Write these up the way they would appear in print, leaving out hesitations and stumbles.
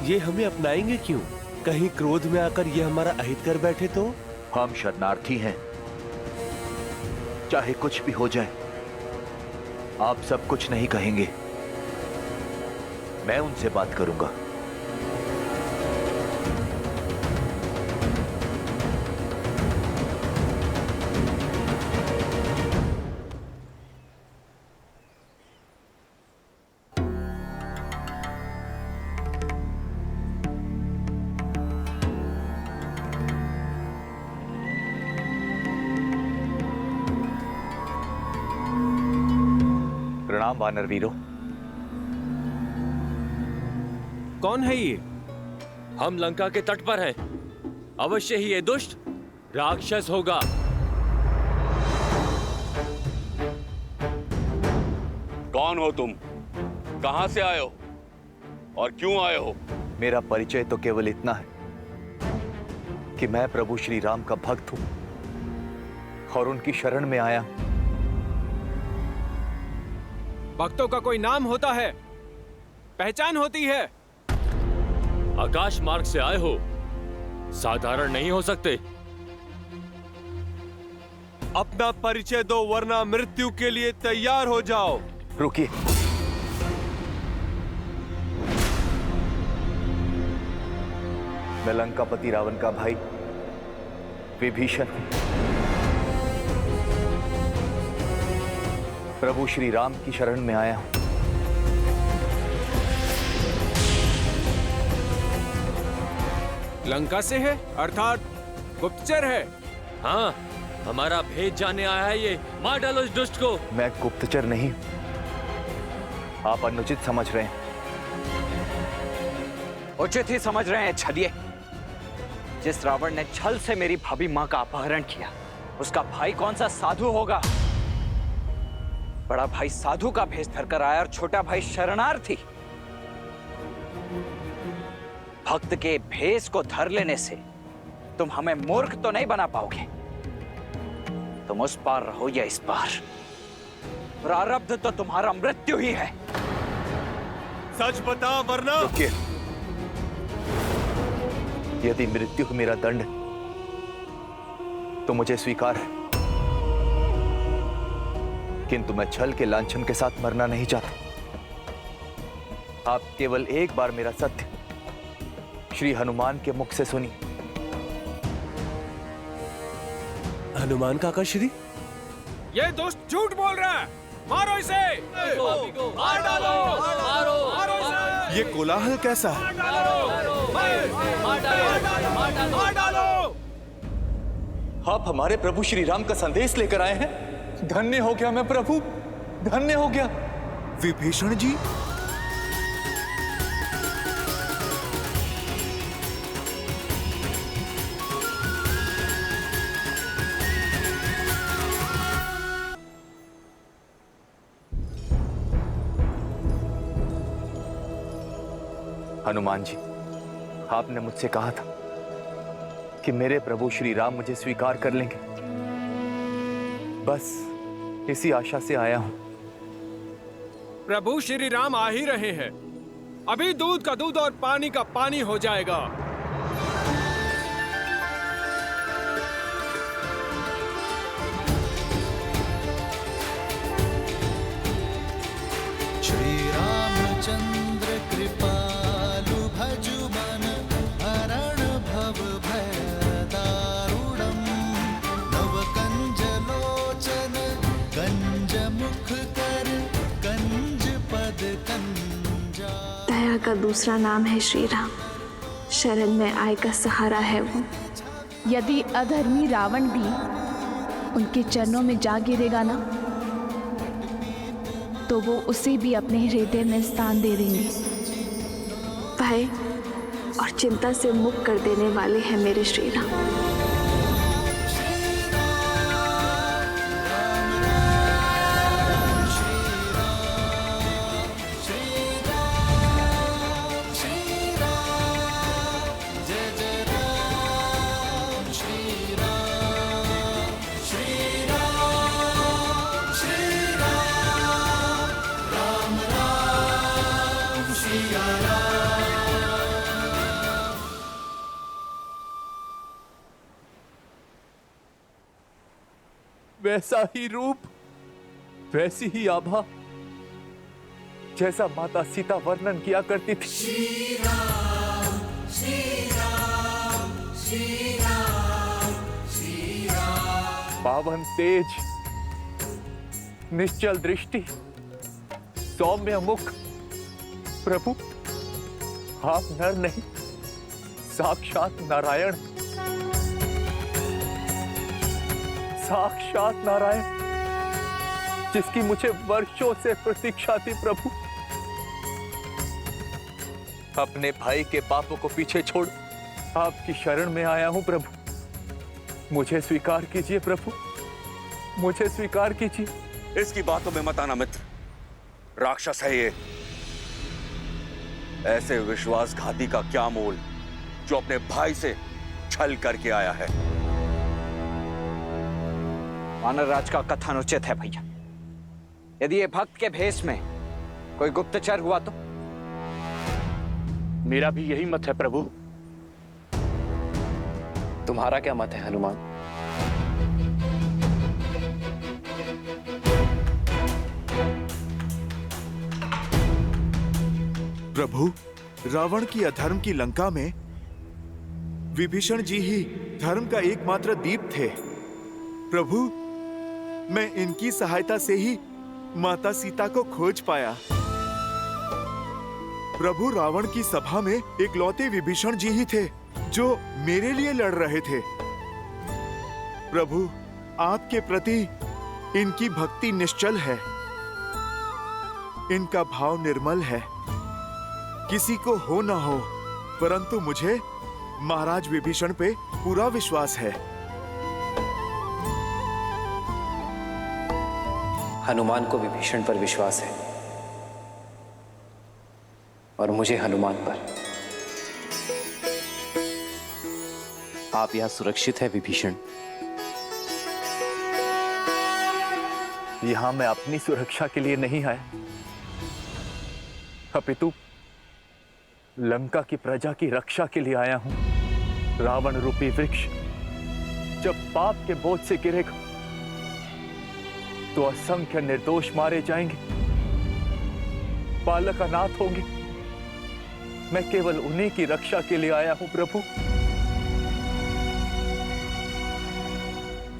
ये हमें अपनाएंगे क्यों? कहीं क्रोध में आकर ये हमारा अहित कर बैठे तो? हम शरणार्थी हैं, चाहे कुछ भी हो जाए आप सब कुछ नहीं कहेंगे। मैं उनसे बात करूंगा। प्रणाम वानर वीरों। कौन है ये? हम लंका के तट पर हैं। अवश्य ही ये दुष्ट राक्षस होगा। कौन हो तुम? कहां से आए हो और क्यों आए हो? मेरा परिचय तो केवल इतना है कि मैं प्रभु श्री राम का भक्त हूं और उनकी शरण में आया। भक्तों का कोई नाम होता है, पहचान होती है। आकाश मार्ग से आए हो, साधारण नहीं हो सकते। अपना परिचय दो वरना मृत्यु के लिए तैयार हो जाओ। रुकिए, मैं लंकापति रावण का भाई विभीषण हूं। प्रभु श्री राम की शरण में आया हूं। लंका से है अर्थात गुप्तचर है। हाँ, हमारा भेद जानने आया है ये। मार डालो इस दुष्ट को। मैं गुप्तचर नहीं, आप अनुचित समझ रहे हैं। उचित ही समझ रहे हैं छलिए। जिस रावण ने छल से मेरी भाभी मां का अपहरण किया, उसका भाई कौन सा साधु होगा? बड़ा भाई साधु का भेष धरकर आया और छोटा भाई शरणार्थी। भक्त के भेष को धर लेने से तुम हमें मूर्ख तो नहीं बना पाओगे। तुम उस पार रहो या इस पार, प्रारब्ध तो तुम्हारा मृत्यु ही है। सच बता वरना। रुकिए, यदि मृत्यु मेरा दंड तो मुझे स्वीकार है, किंतु मैं छल के लांछन के साथ मरना नहीं चाहता। आप केवल एक बार मेरा सत्य श्री हनुमान के मुख से सुनिए। हनुमान काका श्री? ये दोस्त झूठ बोल रहा है। मारो इसे। मार डालो, मारो इसे। ये कोलाहल कैसा है? मार डालो। आप हमारे प्रभु श्री राम का संदेश लेकर आए हैं। धन्य हो गया मैं प्रभु, धन्य हो गया। विभीषण जी, हनुमान जी, आपने मुझसे कहा था कि मेरे प्रभु श्री राम मुझे स्वीकार कर लेंगे। बस इसी आशा से आया हूं। प्रभु श्री राम आ ही रहे हैं। अभी दूध का दूध और पानी का पानी हो जाएगा। श्री रामचंद्र कृपालु भजु मन हरण भव भय दारुणम नव कंज लोचन कंज मुख कर कंज पद कंजा। दया का दूसरा नाम है श्री राम। शरण में आए का सहारा है वो। यदि अधर्मी रावण भी उनके चरणों में जा गिरेगा ना, तो वो उसे भी अपने हृदय में स्थान दे देंगे। भय और चिंता से मुक्त कर देने वाले हैं मेरे श्री राम। वैसा ही रूप, वैसी ही आभा जैसा माता सीता वर्णन किया करती थी। पावन तेज, निश्चल दृष्टि, सौम्य मुख। प्रभु, आप नर नहीं, साक्षात नारायण, साक्षात नारायण, जिसकी मुझे वर्षों से प्रतीक्षा थी। प्रभु, अपने भाई के पापों को पीछे छोड़ आपकी शरण में आया हूं। प्रभु, मुझे स्वीकार कीजिए। प्रभु, मुझे स्वीकार कीजिए। इसकी बातों में मत आना मित्र, राक्षस है ये। ऐसे विश्वासघाती का क्या मोल जो अपने भाई से छल करके आया है। वानर राज का कथन उचित है भैया। यदि ये भक्त के भेष में कोई गुप्तचर हुआ तो? मेरा भी यही मत है प्रभु। तुम्हारा क्या मत है हनुमान? प्रभु, रावण की अधर्म की लंका में विभीषण जी ही धर्म का एकमात्र दीप थे। प्रभु, मैं इनकी सहायता से ही माता सीता को खोज पाया। प्रभु, रावण की सभा में इकलौते विभीषण जी ही थे जो मेरे लिए लड़ रहे थे। प्रभु, आपके प्रति इनकी भक्ति निश्चल है, इनका भाव निर्मल है। किसी को हो ना हो, परंतु मुझे महाराज विभीषण पे पूरा विश्वास है। हनुमान को विभीषण पर विश्वास है और मुझे हनुमान पर। आप यहां सुरक्षित है विभीषण। यहां मैं अपनी सुरक्षा के लिए नहीं आया, अपितु लंका की प्रजा की रक्षा के लिए आया हूं। रावण रूपी वृक्ष जब पाप के बोझ से गिरेगा तो असंख्य निर्दोष मारे जाएंगे, बालक अनाथ होंगे। मैं केवल उन्हीं की रक्षा के लिए आया हूं। प्रभु,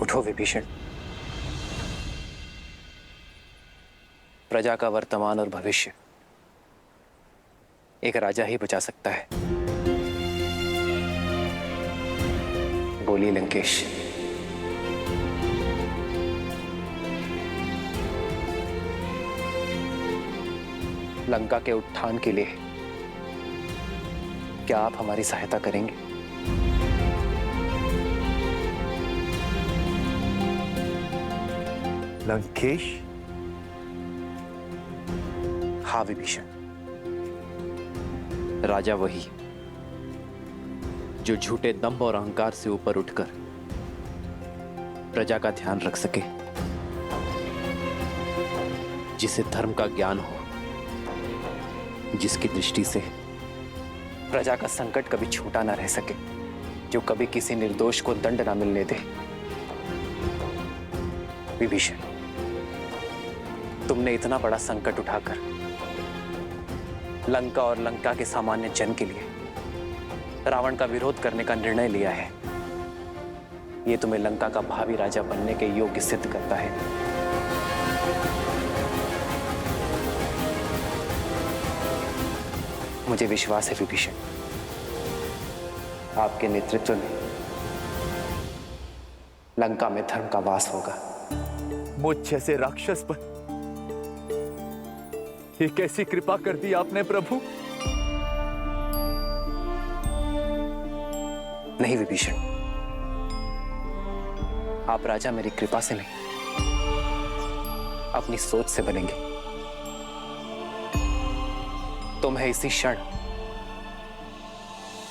उठो विभीषण। प्रजा का वर्तमान और भविष्य एक राजा ही बचा सकता है। बोलिए लंकेश। लंका के उत्थान के लिए क्या आप हमारी सहायता करेंगे? लंकेश? हाँ विभीषण, राजा वही जो झूठे दंभ और अहंकार से ऊपर उठकर प्रजा का ध्यान रख सके, जिसे धर्म का ज्ञान हो, जिसकी दृष्टि से प्रजा का संकट कभी छूटा ना रह सके, जो कभी किसी निर्दोष को दंड ना मिलने दे। विभीषण, तुमने इतना बड़ा संकट उठाकर लंका और लंका के सामान्य जन के लिए रावण का विरोध करने का निर्णय लिया है। यह तुम्हें लंका का भावी राजा बनने के योग्य सिद्ध करता है। मुझे विश्वास है विभीषण, आपके नेतृत्व में लंका में धर्म का वास होगा। मुझ जैसे राक्षस पर ये कैसी कृपा कर दी आपने प्रभु? नहीं विभीषण, आप राजा मेरी कृपा से नहीं, अपनी सोच से बनेंगे। तो मैं इसी क्षण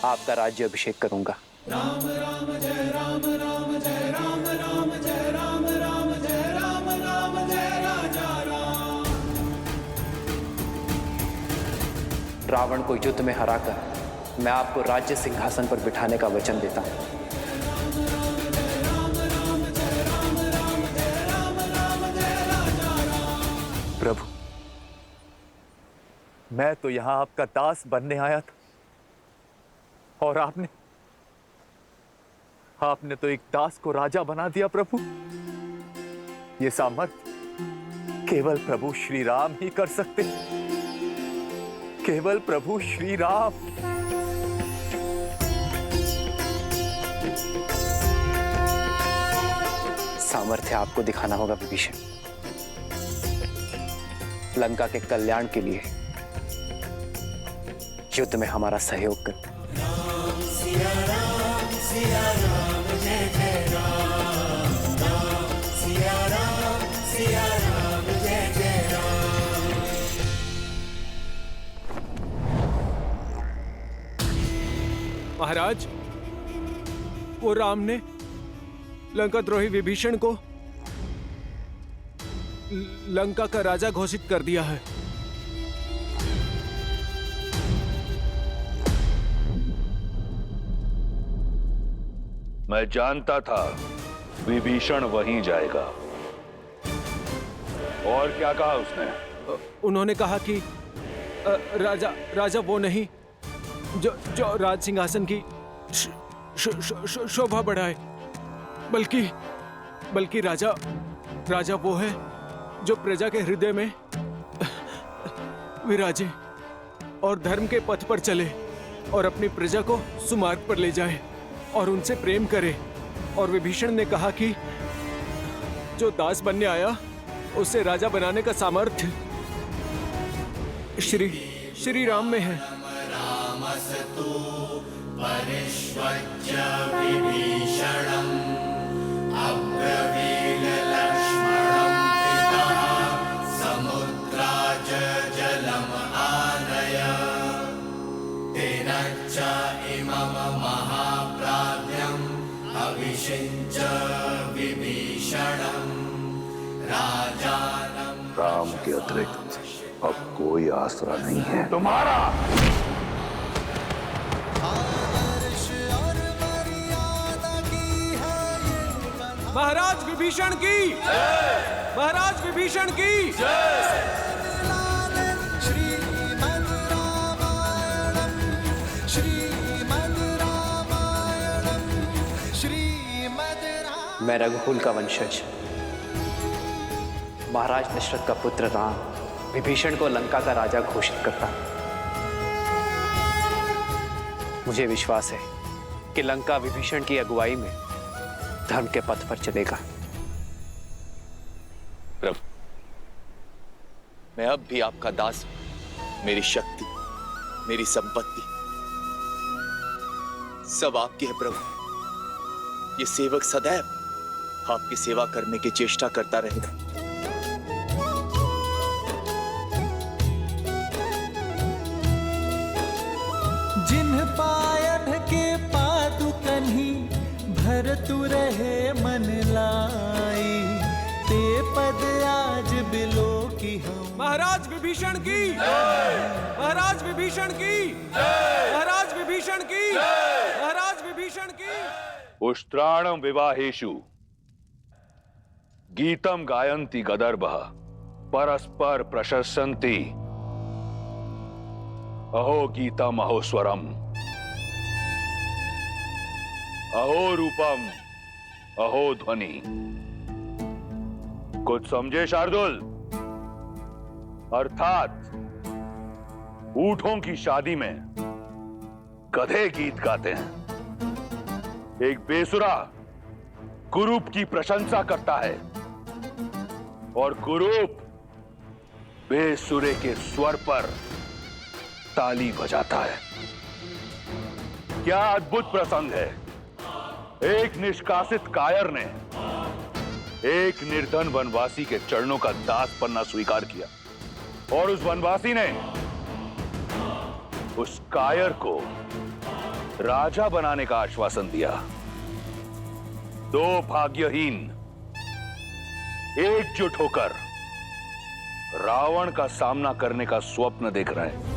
आपका राज्य अभिषेक करूंगा। राम राम जय राम राम जय राम राम जय राम राम जय राम राम जय राजा राम। रावण को युद्ध में हराकर मैं आपको राज्य सिंहासन पर बिठाने का वचन देता हूं। राम राम जय राम राम जय राम राम जय मैं तो यहां आपका दास बनने आया था, और आपने तो एक दास को राजा बना दिया प्रभु। ये सामर्थ्य केवल प्रभु श्री राम ही कर सकते, केवल प्रभु श्री राम। सामर्थ्य आपको दिखाना होगा विभीषण। लंका के कल्याण के लिए युद्ध में हमारा सहयोग कर। महाराज, वो राम ने लंका द्रोही विभीषण को लंका का राजा घोषित कर दिया है। मैं जानता था विभीषण वहीं जाएगा। और क्या कहा उसने? उन्होंने कहा कि राजा वो नहीं जो राज सिंहासन की शोभा बढ़ाए, बल्कि राजा वो है जो प्रजा के हृदय में विराजे और धर्म के पथ पर चले और अपनी प्रजा को सुमार्ग पर ले जाए और उनसे प्रेम करे। और विभीषण ने कहा कि जो दास बनने आया उसे राजा बनाने का सामर्थ्य श्री राम में है। राम के अतिरिक्त अब कोई आसरा नहीं है तुम्हारा। महाराज विभीषण की, महाराज विभीषण की। मैं रघुकुल का वंशज महाराज दशरथ का पुत्र राम विभीषण को लंका का राजा घोषित करता। मुझे विश्वास है कि लंका विभीषण की अगुवाई में धर्म के पथ पर चलेगा। प्रभु, मैं अब भी आपका दास हूं। मेरी शक्ति, मेरी संपत्ति सब आपकी है प्रभु। ये सेवक सदैव आपकी सेवा करने की चेष्टा करता रहेगा। जिन्ह पायन के पादुकन्ही भरतु रहे मन लाई, ते पद आज बिलो की हम। महाराज विभीषण की, महाराज विभीषण की, महाराज विभीषण की, महाराज विभीषण की। उष्ट्राणम विवाहेषु गीतम गायन्ति गदर्भः परस्पर प्रशंसन्ति। अहो गीतम अहो स्वरम, अहो रूपम अहो ध्वनि। कुछ समझे शार्दुल? अर्थात ऊंटों की शादी में गधे गीत गाते हैं। एक बेसुरा कुरूप की प्रशंसा करता है और कुरूप बेसुरे के स्वर पर ताली बजाता है। क्या अद्भुत प्रसंग है। एक निष्कासित कायर ने एक निर्धन वनवासी के चरणों का दास बनना स्वीकार किया और उस वनवासी ने उस कायर को राजा बनाने का आश्वासन दिया। दो भाग्यहीन एकजुट होकर रावण का सामना करने का स्वप्न देख रहे हैं।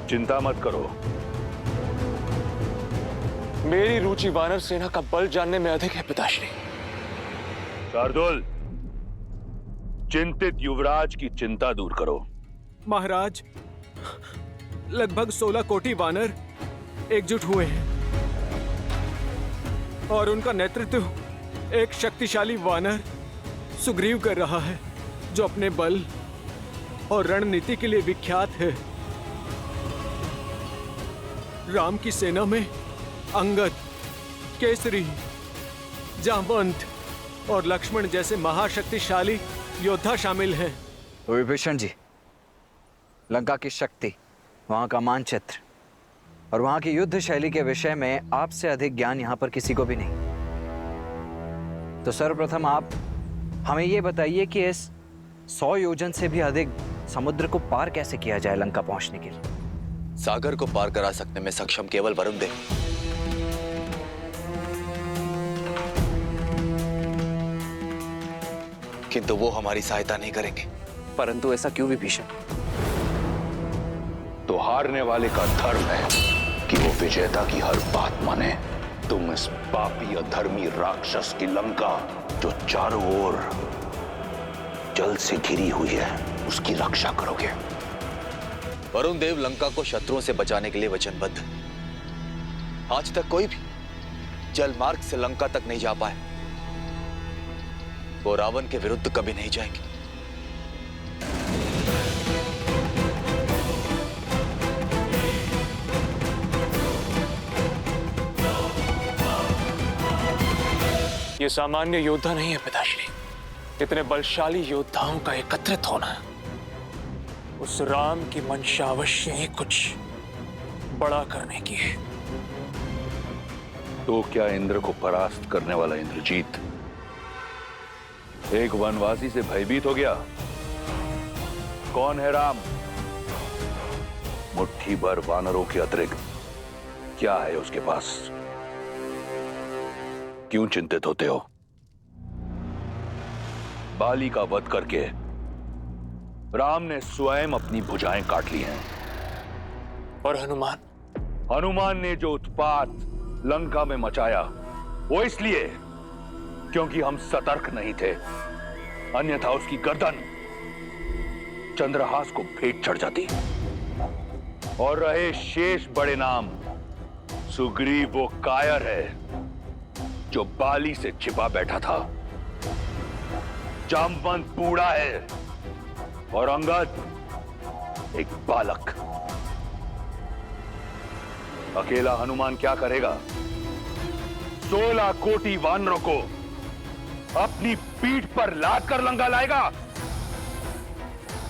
चिंता मत करो। मेरी रुचि वानर सेना का बल जानने में अधिक है पिताश्री। शार्दुल, चिंतित युवराज की चिंता दूर करो। महाराज, लगभग 16 कोटि वानर एकजुट हुए हैं और उनका नेतृत्व एक शक्तिशाली वानर सुग्रीव कर रहा है, जो अपने बल और रणनीति के लिए विख्यात है। राम की सेना में अंगद, केसरी, जामवंत और लक्ष्मण जैसे महाशक्तिशाली योद्धा शामिल हैं। विभीषण जी, लंका की शक्ति, वहां का मानचित्र और वहां की युद्ध शैली के विषय में आपसे अधिक ज्ञान यहां पर किसी को भी नहीं। तो सर्वप्रथम आप हमें यह बताइए कि इस 100 योजन से भी अधिक समुद्र को पार कैसे किया जाए लंका पहुंचने के लिए? सागर को पार करा सकने में सक्षम केवल वरुण देव। किंतु वो हमारी सहायता नहीं करेंगे। परंतु ऐसा क्यों विभीषण? तो हारने वाले का धर्म है कि वो विजेता की हर बात माने। तुम इस पापी अधर्मी राक्षस की लंका, जो चारों ओर जल से घिरी हुई है, उसकी रक्षा करोगे। वरुण देव लंका को शत्रुओं से बचाने के लिए वचनबद्ध। आज तक कोई भी जल मार्ग से लंका तक नहीं जा पाए। वो रावण के विरुद्ध कभी नहीं जाएंगे। ये सामान्य योद्धा नहीं है पिताश्री। इतने बलशाली योद्धाओं का एकत्रित होना, उस राम की मंशा अवश्य ही कुछ बड़ा करने की है। तो क्या इंद्र को परास्त करने वाला इंद्रजीत एक वनवासी से भयभीत हो गया? कौन है राम? मुट्ठी भर वानरों के अतिरिक्त क्या है उसके पास? क्यों चिंतित होते हो? बाली का वध करके राम ने स्वयं अपनी भुजाएं काट ली हैं। और हनुमान? हनुमान ने जो उत्पात लंका में मचाया, वो इसलिए क्योंकि हम सतर्क नहीं थे, अन्यथा उसकी गर्दन चंद्रहास को भेंट चढ़ जाती। और रहे शेष बड़े नाम, सुग्रीव वो कायर है जो बाली से छिपा बैठा था, जामवंत बूढ़ा है और अंगद एक बालक। अकेला हनुमान क्या करेगा? 16 कोटि वानरों को अपनी पीठ पर लाद कर लंका लाएगा।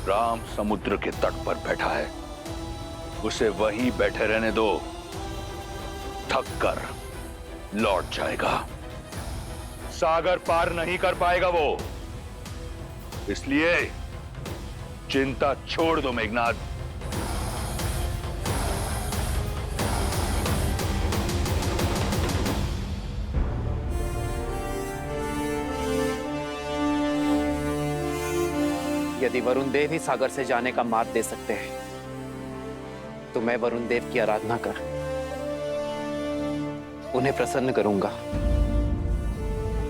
राम समुद्र के तट पर बैठा है, उसे वहीं बैठे रहने दो। थक कर लौट जाएगा। सागर पार नहीं कर पाएगा वो, इसलिए चिंता छोड़ दो मेघनाथ। यदि वरुण देव ही सागर से जाने का मार्ग दे सकते हैं, तो मैं वरुण देव की आराधना कर उन्हें प्रसन्न करूंगा।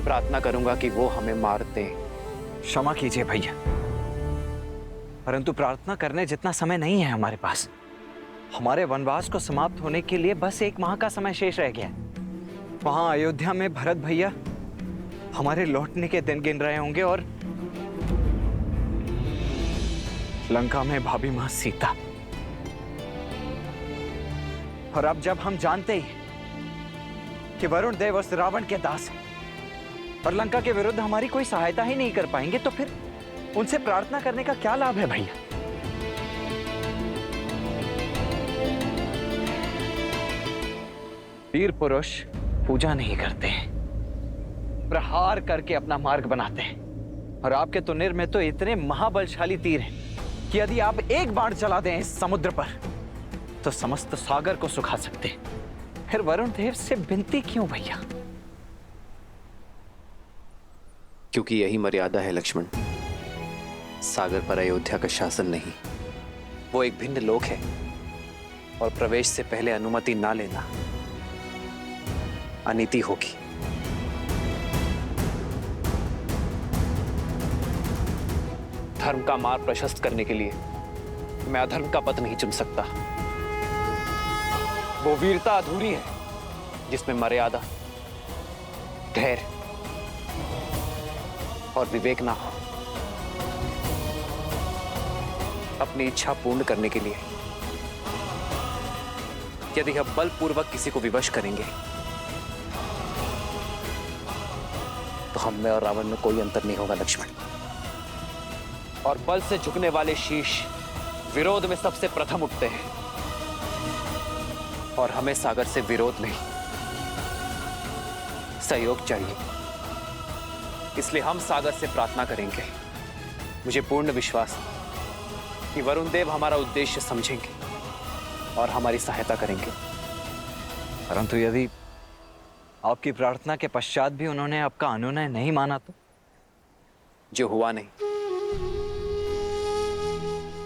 प्रार्थना करूंगा कि वो हमें मार दें। क्षमा कीजिए भैया, परंतु प्रार्थना करने जितना समय नहीं है हमारे पास। हमारे वनवास को समाप्त होने के लिए बस 1 माह का समय शेष रह गया। वहां अयोध्या में भरत भैया हमारे लौटने के दिन गिन रहे होंगे और लंका में भाभी मां सीता। और अब जब हम जानते ही कि वरुण देव उस रावण के दास हैं और लंका के विरुद्ध हमारी कोई सहायता ही नहीं कर पाएंगे, तो फिर उनसे प्रार्थना करने का क्या लाभ है भैया? वीर पुरुष पूजा नहीं करते, प्रहार करके अपना मार्ग बनाते हैं। और आपके तुनिर में तो इतने महाबलशाली तीर हैं कि यदि आप एक बाण चला दें इस समुद्र पर, तो समस्त सागर को सुखा सकते हैं। फिर वरुण देव से विनती क्यों भैया? क्योंकि यही मर्यादा है लक्ष्मण। सागर पर अयोध्या का शासन नहीं, वो एक भिन्न लोक है और प्रवेश से पहले अनुमति ना लेना अनीति होगी। धर्म का मार्ग प्रशस्त करने के लिए मैं अधर्म का पथ नहीं चुन सकता। वो वीरता अधूरी है जिसमें मर्यादा, धैर्य और विवेक ना हो। अपनी इच्छा पूर्ण करने के लिए यदि हम बलपूर्वक किसी को विवश करेंगे तो हम में और रावण में कोई अंतर नहीं होगा लक्ष्मण। और बल से झुकने वाले शीश विरोध में सबसे प्रथम उठते हैं, और हमें सागर से विरोध नहीं सहयोग चाहिए। इसलिए हम सागर से प्रार्थना करेंगे। मुझे पूर्ण विश्वास है कि वरुण देव हमारा उद्देश्य समझेंगे और हमारी सहायता करेंगे। परंतु यदि आपकी प्रार्थना के पश्चात भी उन्होंने आपका अनुनय नहीं माना तो? जो हुआ नहीं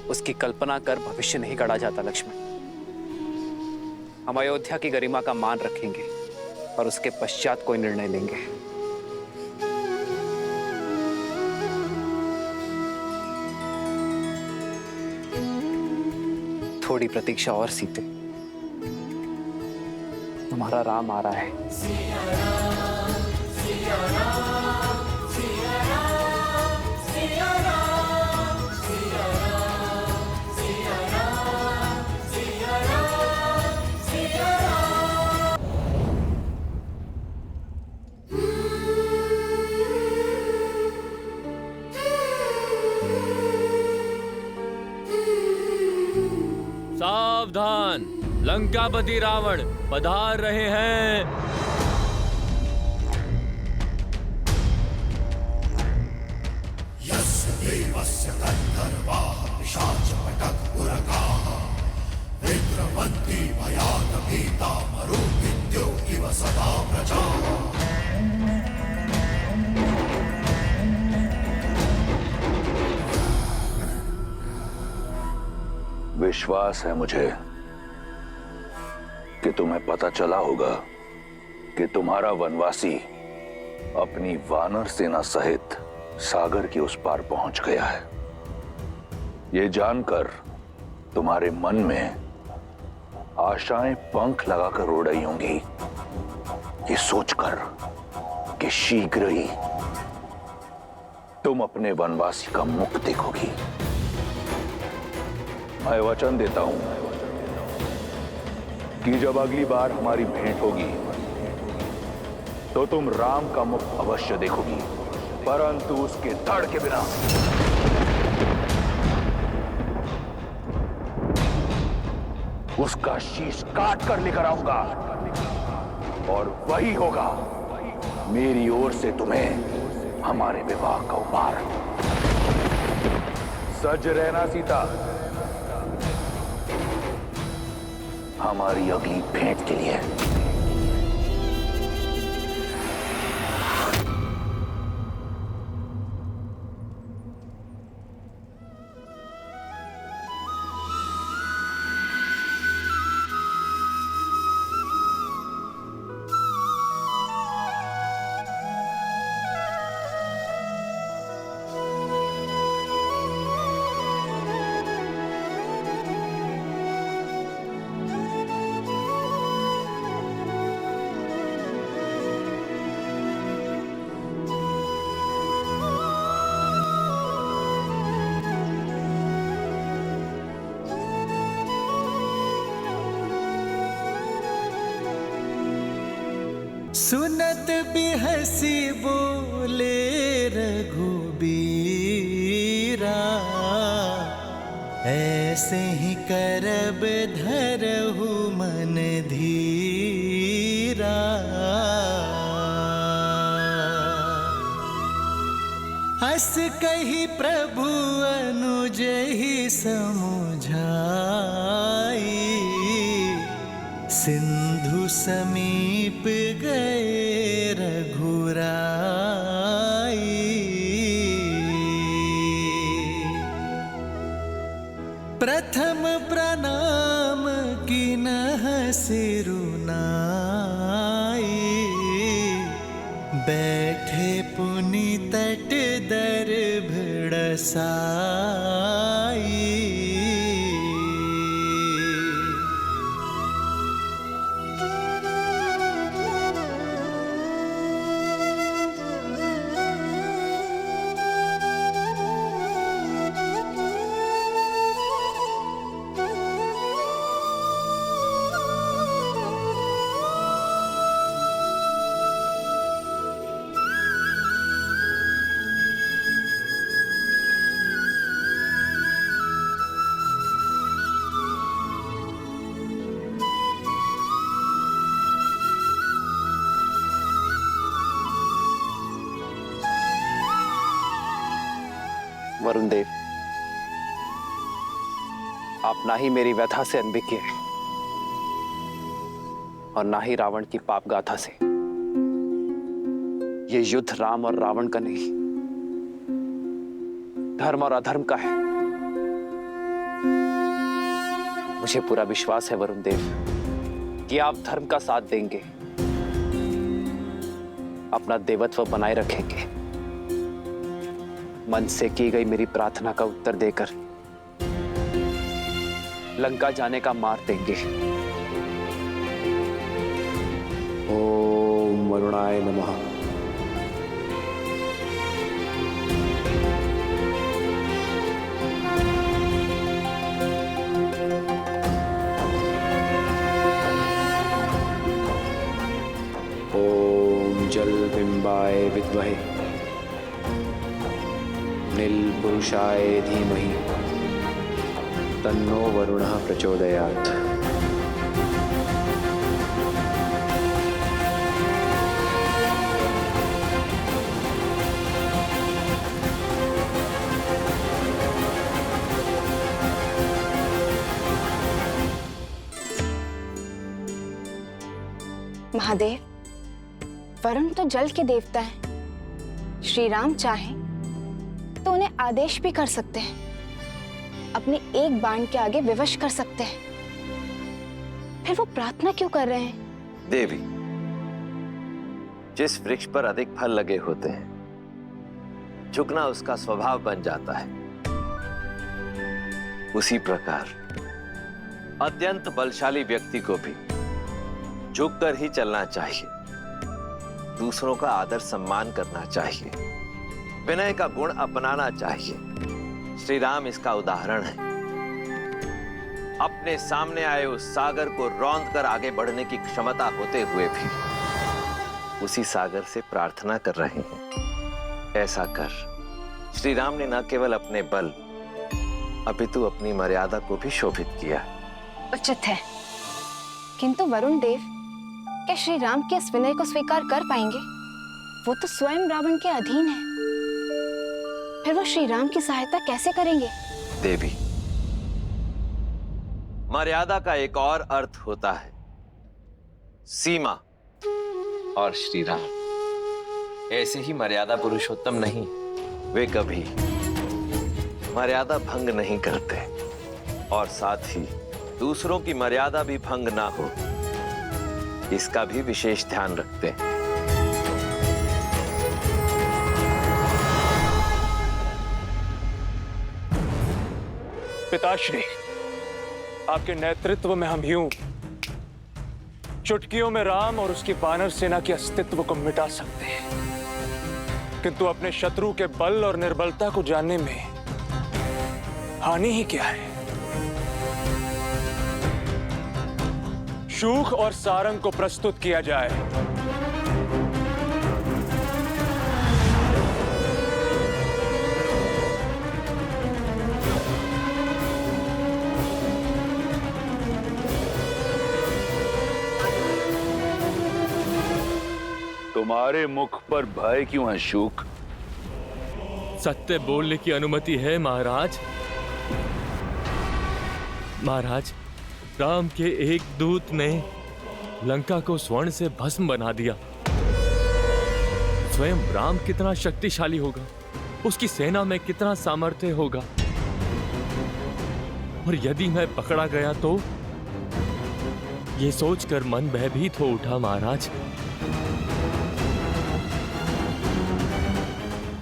उसकी कल्पना कर भविष्य नहीं गढ़ा जाता लक्ष्मण। हम अयोध्या की गरिमा का मान रखेंगे और उसके पश्चात कोई निर्णय लेंगे। थोड़ी प्रतीक्षा और सीते, तुम्हारा राम आ रहा है। सावधान, लंकापति रावण पधार रहे हैं। विश्वास है मुझे कि तुम्हें पता चला होगा कि तुम्हारा वनवासी अपनी वानर सेना सहित सागर के उस पार पहुंच गया है। ये जानकर तुम्हारे मन में आशाएं पंख लगाकर उड़ रही होंगी, ये सोचकर कि शीघ्र ही तुम अपने वनवासी का मुख देखोगी। मैं वचन देता हूं कि जब अगली बार हमारी भेंट होगी तो तुम राम का मुख अवश्य देखोगी, परंतु उसके धड़ के बिना। उसका शीश काट कर लेकर आऊंगा और वही होगा मेरी ओर से तुम्हें हमारे विवाह का उपहार। सज रहना सीता, हमारी अगली भेंट के लिए। सुनत बिहसी बोले रघुबीरा, ऐसे ही करब धरहु मन धीरा। हस कही प्रभु अनुज ही समुझाई, सिंधु समीप गए रघुराई। प्रथम प्रणाम किन्ह सिरुनाई, बैठे पुनि तट दर भिड़ वरुण देव, आप ना ही मेरी व्यथा से अनभिज्ञ हैं और ना ही रावण की पाप गाथा से। ये युद्ध राम और रावण का नहीं, धर्म और अधर्म का है। मुझे पूरा विश्वास है वरुण देव कि आप धर्म का साथ देंगे, अपना देवत्व बनाए रखेंगे, मन से की गई मेरी प्रार्थना का उत्तर देकर लंका जाने का मार्ग देंगे। ओम वरुणाय नमः। ओम जल बिंबाय विद्महे नील पुरुषाय धीमहि तन्नो वरुणः प्रचोदयात्। महादेव, वरुण तो जल के देवता हैं। श्री राम चाहें तो उन्हें आदेश भी कर सकते हैं, अपने एक बाण के आगे विवश कर सकते हैं। फिर वो प्रार्थना क्यों कर रहे हैं? देवी, जिस वृक्ष पर अधिक फल लगे होते हैं, झुकना उसका स्वभाव बन जाता है। उसी प्रकार अत्यंत बलशाली व्यक्ति को भी झुककर ही चलना चाहिए, दूसरों का आदर सम्मान करना चाहिए, विनय का गुण अपनाना चाहिए। श्री राम इसका उदाहरण है। अपने सामने आए उस सागर को रौंद कर आगे बढ़ने की क्षमता होते हुए भी उसी सागर से प्रार्थना कर रहे हैं। ऐसा कर श्री राम ने न केवल अपने बल अपितु अपनी मर्यादा को भी शोभित किया। उचित है, किंतु वरुण देव, क्या श्री राम के इस विनय को स्वीकार कर पाएंगे? वो तो स्वयं रावण के अधीन है, फिर वो श्री राम की सहायता कैसे करेंगे? देवी, मर्यादा का एक और अर्थ होता है सीमा, और श्री राम ऐसे ही मर्यादा पुरुषोत्तम नहीं, वे कभी मर्यादा भंग नहीं करते और साथ ही दूसरों की मर्यादा भी भंग ना हो, इसका भी विशेष ध्यान रखते हैं। पिताश्री, आपके नेतृत्व में हम यूं चुटकियों में राम और उसकी वानर सेना के अस्तित्व को मिटा सकते हैं, किंतु अपने शत्रु के बल और निर्बलता को जानने में हानि ही क्या है? शूख और सारंग को प्रस्तुत किया जाए। तुम्हारे मुख पर भय क्यों है शूक? सत्य बोलने की अनुमति है महाराज। महाराज, राम के एक दूत ने लंका को स्वर्ण से भस्म बना दिया। स्वयं राम कितना शक्तिशाली होगा, उसकी सेना में कितना सामर्थ्य होगा, और यदि मैं पकड़ा गया तो ये सोचकर मन भयभीत हो उठा महाराज।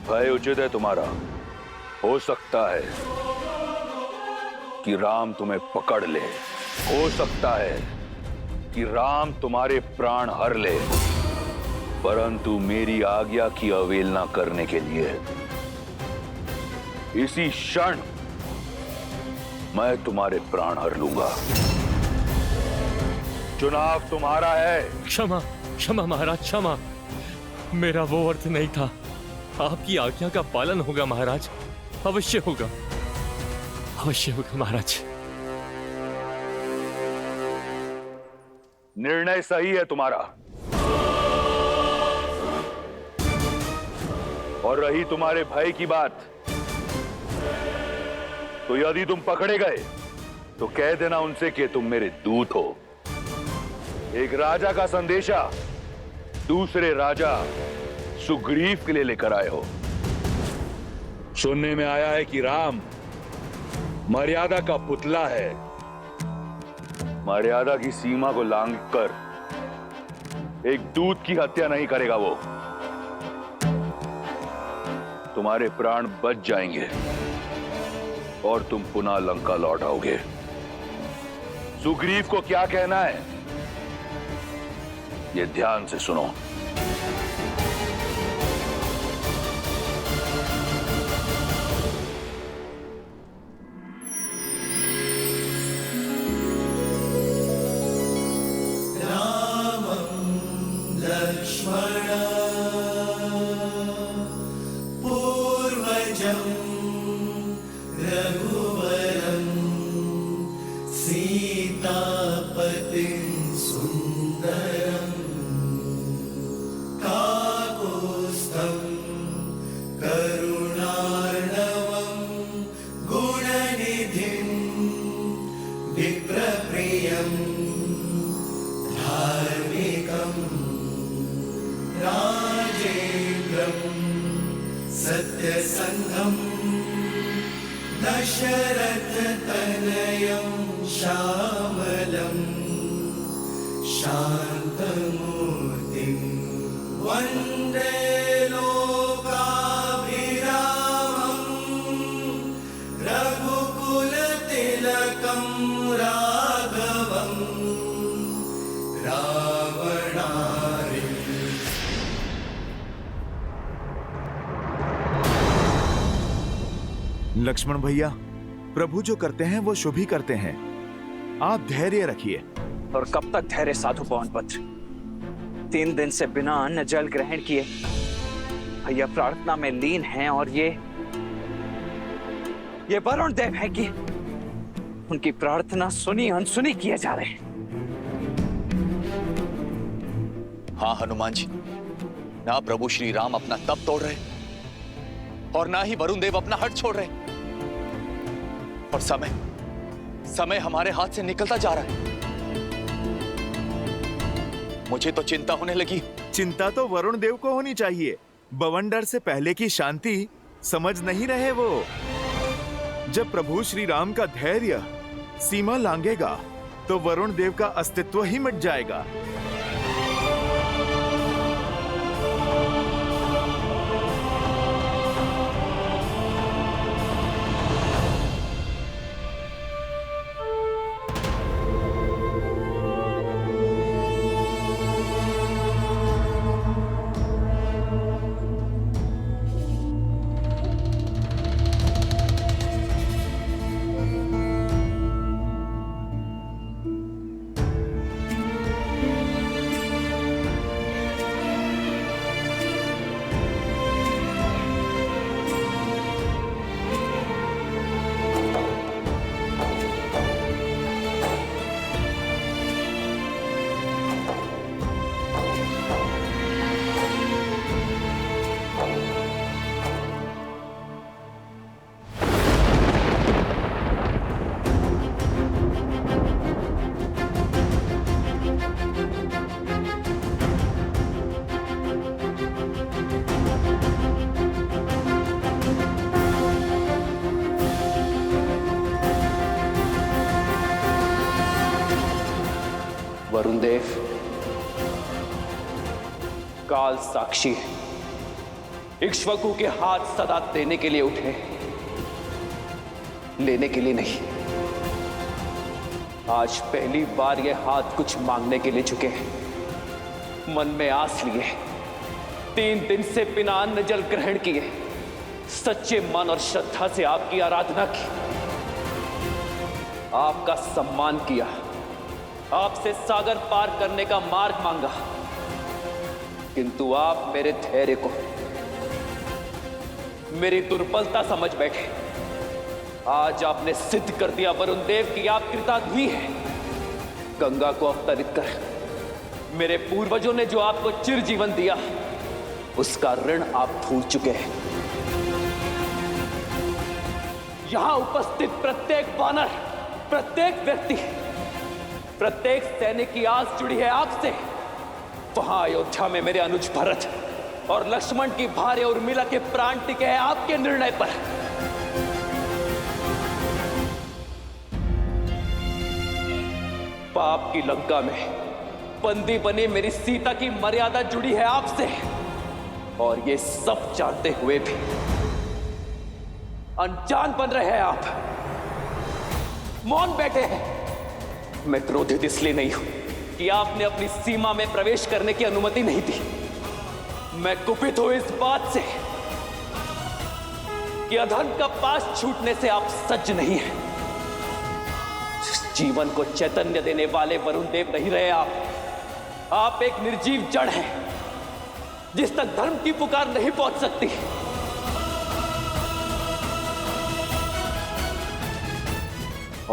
भय उचित है तुम्हारा, हो सकता है कि राम तुम्हें पकड़ ले, हो सकता है कि राम तुम्हारे प्राण हर ले, परंतु मेरी आज्ञा की अवहेलना करने के लिए इसी क्षण मैं तुम्हारे प्राण हर लूंगा। चुनाव तुम्हारा है। क्षमा क्षमा महाराज, क्षमा। मेरा वो अर्थ नहीं था। आपकी आज्ञा का पालन होगा महाराज, अवश्य होगा, अवश्य होगा महाराज। निर्णय सही है तुम्हारा। और रही तुम्हारे भय की बात, तो यदि तुम पकड़े गए तो कह देना उनसे कि तुम मेरे दूत हो। एक राजा का संदेशा दूसरे राजा सुग्रीव के लिए लेकर आए हो। सुनने में आया है कि राम मर्यादा का पुतला है। मर्यादा की सीमा को लांघकर एक दूत की हत्या नहीं करेगा वो। तुम्हारे प्राण बच जाएंगे और तुम पुनः लंका लौट आओगे। सुग्रीव को क्या कहना है ये ध्यान से सुनो। लक्ष्मण भैया, प्रभु जो करते हैं वो शुभ ही करते हैं। आप धैर्य रखिए। और कब तक धैर्य साधु पवनपुत्र? 3 दिन से बिना अन्न जल ग्रहण किए भैया प्रार्थना में लीन हैं, और ये वरुण देव है कि उनकी प्रार्थना सुनी अनसुनी किए जा रहे हैं। हाँ हनुमान जी, ना प्रभु श्री राम अपना तप तोड़ रहे और ना ही वरुण देव अपना हट छोड़ रहे, और समय हमारे हाथ से निकलता जा रहा है। मुझे तो चिंता होने लगी। चिंता तो वरुण देव को होनी चाहिए। बवंडर से पहले की शांति समझ नहीं रहे वो। जब प्रभु श्री राम का धैर्य सीमा लांघेगा तो वरुण देव का अस्तित्व ही मिट जाएगा। वरुण देव काल साक्षी है, इक्ष्वाकु के हाथ सदा देने के लिए उठे लेने के लिए नहीं। आज पहली बार ये हाथ कुछ मांगने के लिए झुके हैं। मन में आस लिए, 3 दिन से बिना अन्न जल ग्रहण किए, सच्चे मन और श्रद्धा से आपकी आराधना की, आपका सम्मान किया, आपसे सागर पार करने का मार्ग मांगा, किंतु आप मेरे धैर्य को मेरी दुर्बलता समझ बैठे। आज आपने सिद्ध कर दिया वरुण देव कि आप कृतार्थी हैं। गंगा को अवतरित कर मेरे पूर्वजों ने जो आपको चिर जीवन दिया, उसका ऋण आप भूल चुके हैं। यहां उपस्थित प्रत्येक वानर, प्रत्येक व्यक्ति, प्रत्येक सैनिक की आस जुड़ी है आपसे। वहां अयोध्या में मेरे अनुज भरत और लक्ष्मण की भार्य उर्मिला के प्राण टिके हैं आपके निर्णय पर। पाप की लंका में बंदी बनी मेरी सीता की मर्यादा जुड़ी है आपसे, और ये सब जानते हुए भी अनजान बन रहे हैं आप, मौन बैठे हैं। मैं क्रोधित इसलिए नहीं हूं कि आपने अपनी सीमा में प्रवेश करने की अनुमति नहीं दी। मैं कुपित हूं इस बात से कि अधर्म का पास छूटने से आप सज्ज नहीं हैं। जीवन को चैतन्य देने वाले वरुण देव नहीं रहे आप एक निर्जीव जड़ हैं, जिस तक धर्म की पुकार नहीं पहुंच सकती।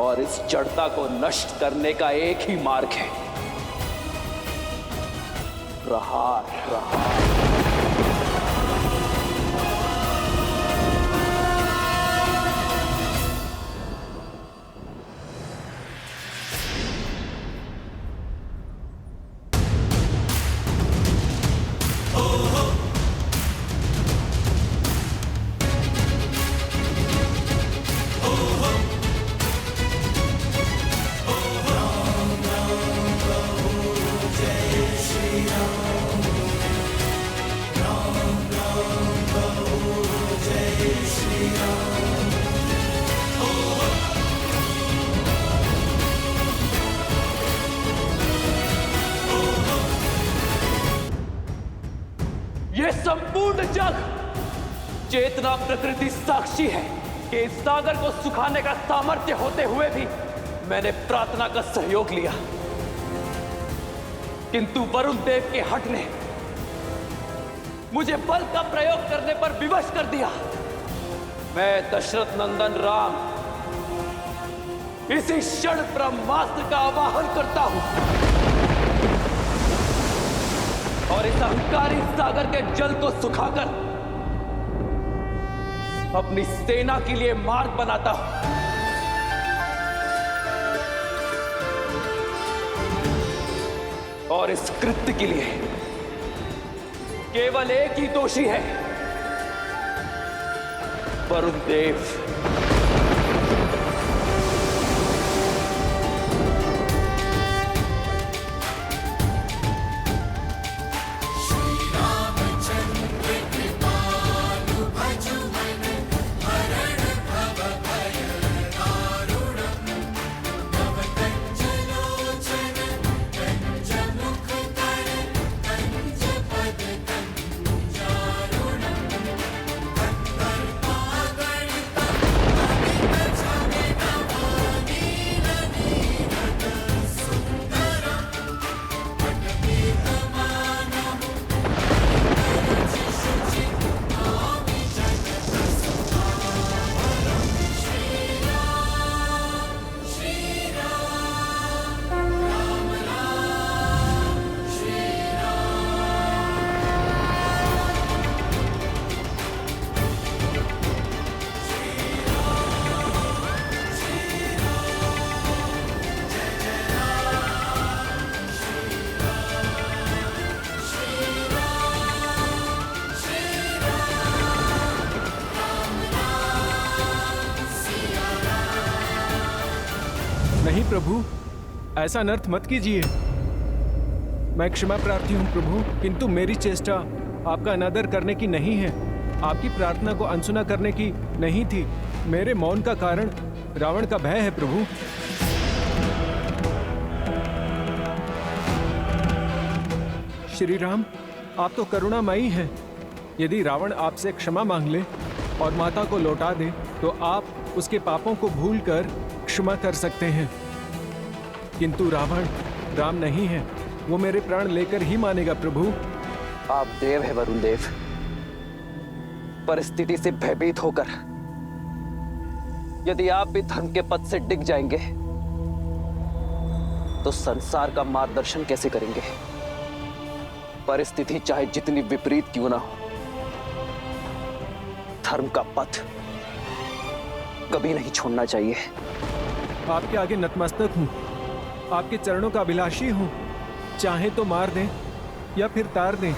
और इस जड़ता को नष्ट करने का एक ही मार्ग है, प्रहार। ये संपूर्ण जग चेतना प्रकृति साक्षी है कि इस सागर को सुखाने का सामर्थ्य होते हुए भी मैंने प्रार्थना का सहयोग लिया, किंतु वरुण देव के हठ ने मुझे बल का प्रयोग करने पर विवश कर दिया। मैं दशरथ नंदन राम इसी क्षण ब्रह्मास्त्र का आवाहन करता हूं और इस अहंकारी सागर के जल को सुखाकर अपनी सेना के लिए मार्ग बनाता हूं। और इस कृत्य के लिए केवल एक ही दोषी है, वरुण देव। नहीं प्रभु, ऐसा अनर्थ मत कीजिए। मैं क्षमा प्रार्थी हूँ प्रभु, किंतु मेरी चेष्टा आपका अनादर करने की नहीं है, आपकी प्रार्थना को अनसुना करने की नहीं थी। मेरे मौन का कारण रावण का भय है प्रभु। श्री राम, आप तो करुणामयी हैं। यदि रावण आपसे क्षमा मांग ले और माता को लौटा दे तो आप उसके पापों को भूलकर क्षमा कर सकते हैं। किंतु रावण राम नहीं है, वो मेरे प्राण लेकर ही मानेगा प्रभु। आप देव है वरुण देव। परिस्थिति से भयभीत होकर यदि आप भी धर्म के पथ से डिग जाएंगे तो संसार का मार्गदर्शन कैसे करेंगे? परिस्थिति चाहे जितनी विपरीत क्यों ना हो, धर्म का पथ कभी नहीं छोड़ना चाहिए। आपके आगे नतमस्तक हूँ, आपके चरणों का अभिलाषी हूँ। चाहे तो मार दें या फिर तार दें,